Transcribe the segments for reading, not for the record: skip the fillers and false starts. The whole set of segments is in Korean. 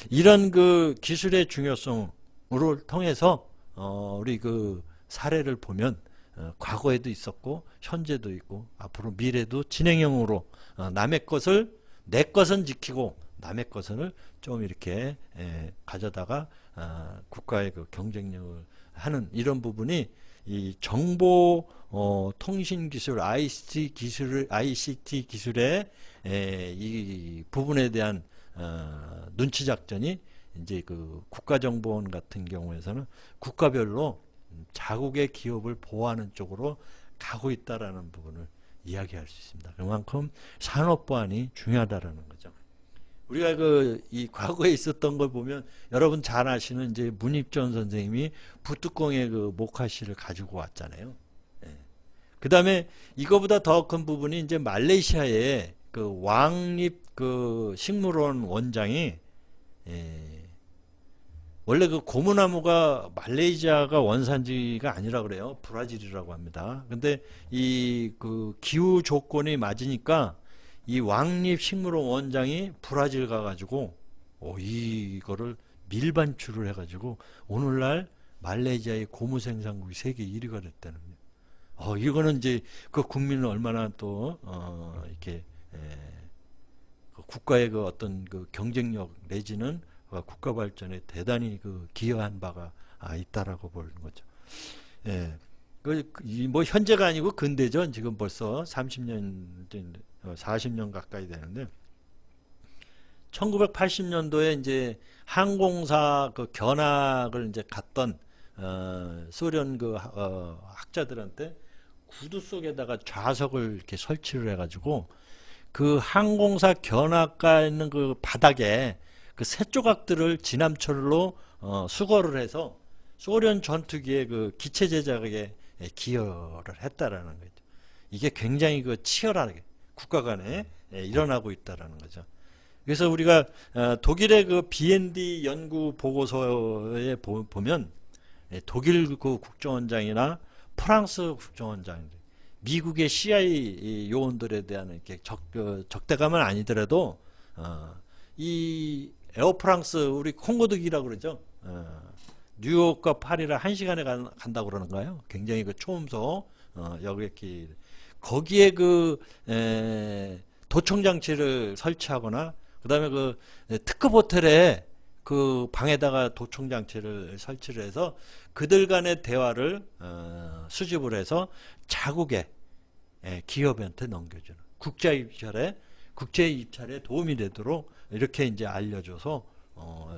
이런 그 기술의 중요성을 통해서 우리 그 사례를 보면 과거에도 있었고 현재도 있고 앞으로 미래도 진행형으로 남의 것을 내 것은 지키고 남의 것을 좀 이렇게 가져다가 국가의 그 경쟁력을 하는 이런 부분이 이 정보 통신 기술, ICT 기술의 이 부분에 대한 눈치 작전이 이제 그 국가정보원 같은 경우에서는 국가별로 자국의 기업을 보호하는 쪽으로 가고 있다라는 부분을 이야기할 수 있습니다. 그만큼 산업 보안이 중요하다라는 거죠. 우리가 그 이 과거에 있었던 걸 보면 여러분 잘 아시는 이제 문익전 선생님이 부뚜껑의 그 목화실을 가지고 왔잖아요. 예. 그 다음에 이거보다 더 큰 부분이 이제 말레이시아의 그 왕립 그 식물원 원장이 원래 그 고무나무가 말레이시아가 원산지가 아니라 그래요. 브라질이라고 합니다. 근데 이 그 기후 조건이 맞으니까 이 왕립 식물원 원장이 브라질 가가지고 이거를 밀반출을 해가지고 오늘날 말레이시아의 고무 생산국이 세계 1위가 됐다는 거예요. 이거는 이제 그 국민을 얼마나 또 이렇게 그 국가의 그 어떤 그 경쟁력 내지는 국가 발전에 대단히 그 기여한 바가 있다라고 보는 거죠. 예. 뭐 현재가 아니고 근대죠. 지금 벌써 30년, 40년 가까이 되는데 1980년도에 이제 항공사 그 견학을 이제 갔던 소련 그 학자들한테 구두 속에다가 좌석을 이렇게 설치를 해가지고 그 항공사 견학가 있는 그 바닥에 그 새 조각들을 진함철로 수거를 해서 소련 전투기의 그 기체 제작에 기여를 했다라는 거죠. 이게 굉장히 그 치열하게 국가 간에 일어나고 있다라는 거죠. 그래서 우리가 독일의 그 BND 연구 보고서에 보면 독일 그 국정원장이나 프랑스 국정원장, 미국의 CIA 요원들에 대한 이렇게 적대감은 아니더라도 이 에어프랑스 우리 콩고드기라고 그러죠. 뉴욕과 파리를 1시간에 간다고 그러는가요? 굉장히 그 초음속 여객기 거기에 그 도청 장치를 설치하거나 그다음에 그 특급 호텔에 그 방에다가 도청 장치를 설치를 해서 그들 간의 대화를 수집을 해서 자국의 기업한테 넘겨주는 국제 입찰에 도움이 되도록 이렇게 이제 알려줘서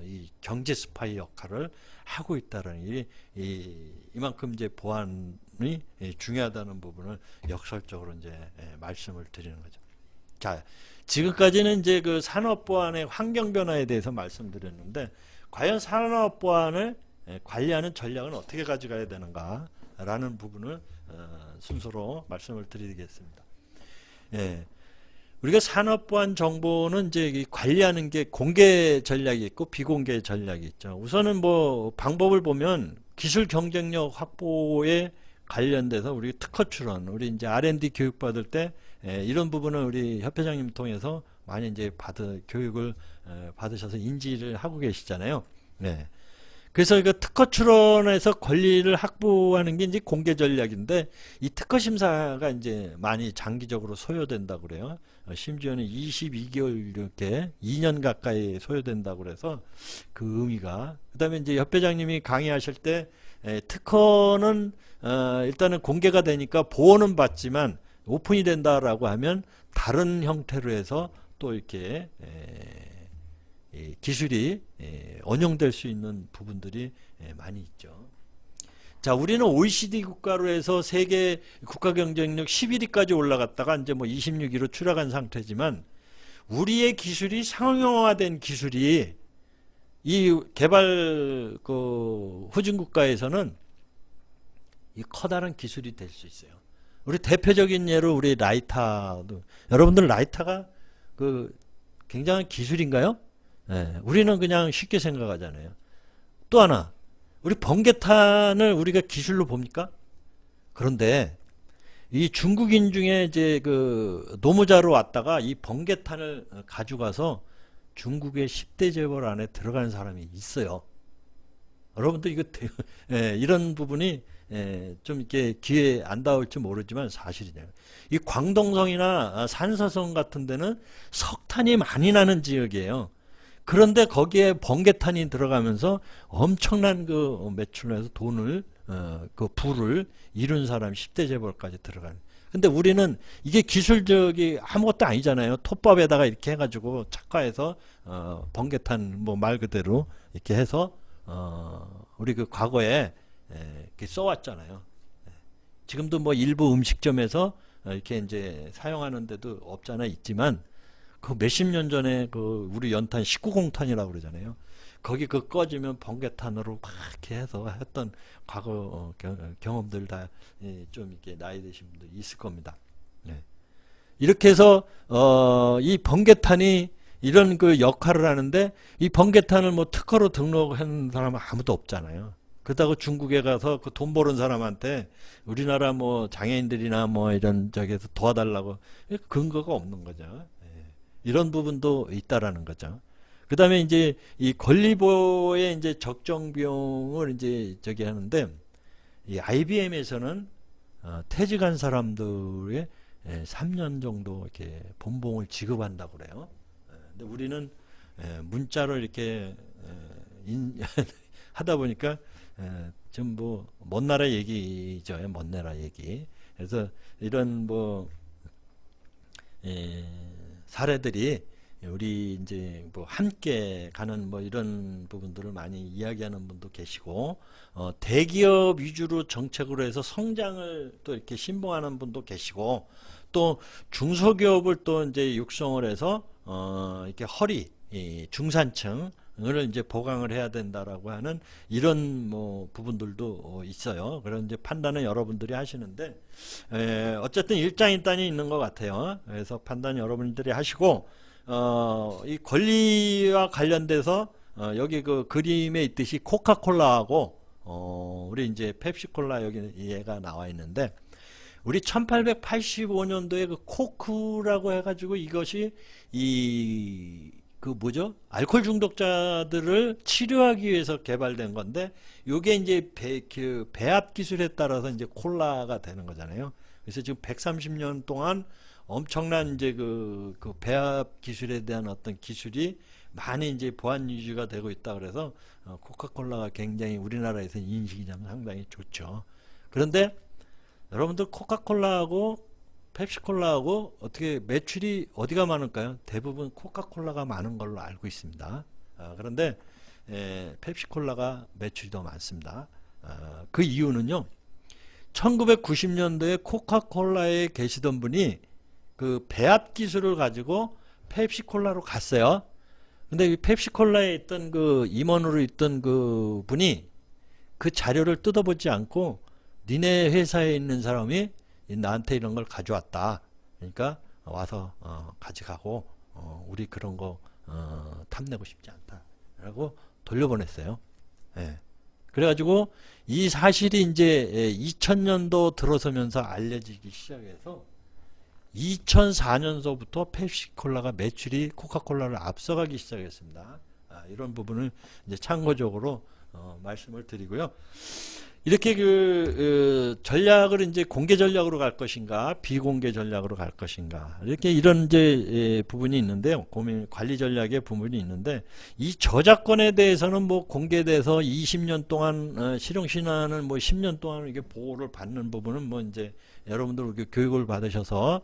이 경제 스파이 역할을 하고 있다는 이만큼 이제 보안이 중요하다는 부분을 역설적으로 이제 말씀을 드리는 거죠. 자, 지금까지는 이제 그 산업 보안의 환경 변화에 대해서 말씀드렸는데 과연 산업 보안을 관리하는 전략은 어떻게 가져가야 되는가라는 부분을 순서로 말씀을 드리겠습니다. 예. 우리가 산업보안 정보는 이제 관리하는 게 공개 전략이 있고 비공개 전략이 있죠. 우선은 뭐 방법을 보면 기술 경쟁력 확보에 관련돼서 우리 특허 출원, 우리 이제 R&D 교육 받을 때 이런 부분을 우리 협회장님 통해서 많이 이제 교육을 받으셔서 인지를 하고 계시잖아요. 네. 그래서 이거 특허 출원에서 권리를 확보하는 게 이제 공개 전략인데 이 특허 심사가 이제 많이 장기적으로 소요된다고 그래요. 심지어는 22개월 이렇게 2년 가까이 소요된다고 그래서 그 의미가 그다음에 이제 협회장님이 강의하실 때 특허는 일단은 공개가 되니까 보호는 받지만 오픈이 된다라고 하면 다른 형태로 해서 또 이렇게 기술이 언용될 수 있는 부분들이 많이 있죠. 자, 우리는 OECD 국가로 해서 세계 국가 경쟁력 11위까지 올라갔다가 이제 뭐 26위로 추락한 상태지만 우리의 기술이 상용화된 기술이 이 개발 그 후진 국가에서는 이 커다란 기술이 될 수 있어요. 우리 대표적인 예로 우리 라이터도 여러분들 라이터가 그 굉장한 기술인가요? 우리는 그냥 쉽게 생각하잖아요. 또 하나 우리 번개탄을 우리가 기술로 봅니까? 그런데 이 중국인 중에 이제 그 노무자로 왔다가 이 번개탄을 가져가서 중국의 10대 재벌 안에 들어가는 사람이 있어요. 여러분들 이거 예, 이런 부분이 좀 이렇게 귀에 안 닿을지 모르지만 사실이네요. 이 광동성이나 산서성 같은 데는 석탄이 많이 나는 지역이에요. 그런데 거기에 번개탄이 들어가면서 엄청난 그 매출을 해서 돈을 그 부를 이룬 사람 10대 재벌까지 들어가는. 근데 우리는 이게 기술적이 아무것도 아니잖아요. 톱밥에다가 이렇게 해가지고 착화해서 번개탄 뭐 말 그대로 이렇게 해서 우리 그 과거에 이렇게 써왔잖아요. 지금도 뭐 일부 음식점에서 이렇게 이제 사용하는 데도 없잖아 있지만 그 몇십 년 전에 그 우리 연탄 19공탄이라고 그러잖아요. 거기 그 꺼지면 번개탄으로 막 이렇게 해서 했던 과거 경험들 다 좀 이렇게 나이 드신 분들 있을 겁니다. 네. 이렇게 해서 이 번개탄이 이런 그 역할을 하는데 이 번개탄을 뭐 특허로 등록한 사람은 아무도 없잖아요. 그렇다고 중국에 가서 그 돈 버는 사람한테 우리나라 뭐 장애인들이나 뭐 이런 저기에서 도와달라고 근거가 없는 거죠. 이런 부분도 있다라는 거죠. 그 다음에 이제 이 권리보호의 이제 적정 비용을 이제 저기 하는데 이 IBM에서는 퇴직한 사람들의 3년 정도 이렇게 본봉을 지급한다고 그래요. 근데 우리는 문자로 이렇게 하다 보니까 좀 뭐 먼 나라 얘기죠. 먼 나라 얘기. 그래서 이런 뭐 사례들이 우리 이제 뭐 함께 가는 뭐 이런 부분들을 많이 이야기하는 분도 계시고 대기업 위주로 정책으로 해서 성장을 또 이렇게 신봉하는 분도 계시고 또 중소기업을 또 이제 육성을 해서 이렇게 중산층을 이제 보강을 해야 된다라고 하는 이런 뭐 부분들도 있어요. 그런 이제 판단은 여러분들이 하시는데 어쨌든 일장일단이 있는 것 같아요. 그래서 판단 여러분들이 하시고 이 권리와 관련돼서 여기 그 그림에 있듯이 코카콜라하고 우리 이제 펩시콜라 여기 얘가 나와 있는데 우리 1885년도에 그 코크라고 해가지고 이것이 그 뭐죠? 알코올 중독자들을 치료하기 위해서 개발된 건데 이게 이제 배합 기술에 따라서 이제 콜라가 되는 거잖아요. 그래서 지금 130년 동안 엄청난 이제 그 배합 기술에 대한 어떤 기술이 많이 이제 보완 유지가 되고 있다 그래서 코카콜라가 굉장히 우리나라에서 인식이 상당히 좋죠. 그런데 여러분들 코카콜라하고 펩시콜라하고 어떻게 매출이 어디가 많을까요? 대부분 코카콜라가 많은 걸로 알고 있습니다. 그런데 펩시콜라가 매출이 더 많습니다. 그 이유는요. 1990년도에 코카콜라에 계시던 분이 그 배합 기술을 가지고 펩시콜라로 갔어요. 근데 이 펩시콜라에 있던 그 임원으로 있던 그 분이 그 자료를 뜯어보지 않고 니네 회사에 있는 사람이 나한테 이런 걸 가져왔다. 그러니까 와서 가져가고 우리 그런 거 탐내고 싶지 않다. 라고 돌려보냈어요. 예. 그래가지고 이 사실이 이제 2000년도 들어서면서 알려지기 시작해서 2004년서부터 펩시콜라가 매출이 코카콜라를 앞서가기 시작했습니다. 이런 부분을 이제 참고적으로 말씀을 드리고요. 이렇게 전략을 이제 공개 전략으로 갈 것인가, 비공개 전략으로 갈 것인가, 이렇게 이런 이제 부분이 있는데요. 관리 전략의 부분이 있는데, 이 저작권에 대해서는 뭐 공개돼서 20년 동안 실형신안을 뭐 10년 동안 이게 보호를 받는 부분은 뭐 이제 여러분들 교육을 받으셔서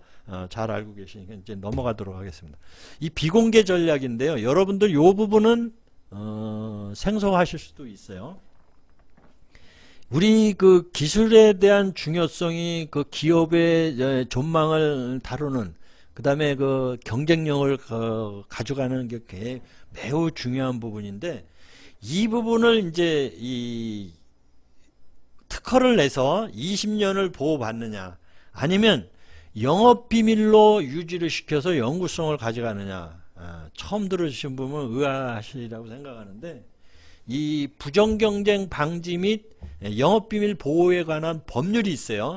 잘 알고 계시니까 이제 넘어가도록 하겠습니다. 이 비공개 전략인데요. 여러분들 이 부분은 생소하실 수도 있어요. 우리 그 기술에 대한 중요성이 그 기업의 전망을 다루는 그 다음에 그 경쟁력을 가져가는 게 매우 중요한 부분인데 이 부분을 이제 이 특허를 내서 20년을 보호받느냐 아니면 영업비밀로 유지를 시켜서 영구성을 가져가느냐 처음 들으신 분은 의아하시리라고 생각하는데 이 부정경쟁 방지 및 영업비밀 보호에 관한 법률이 있어요.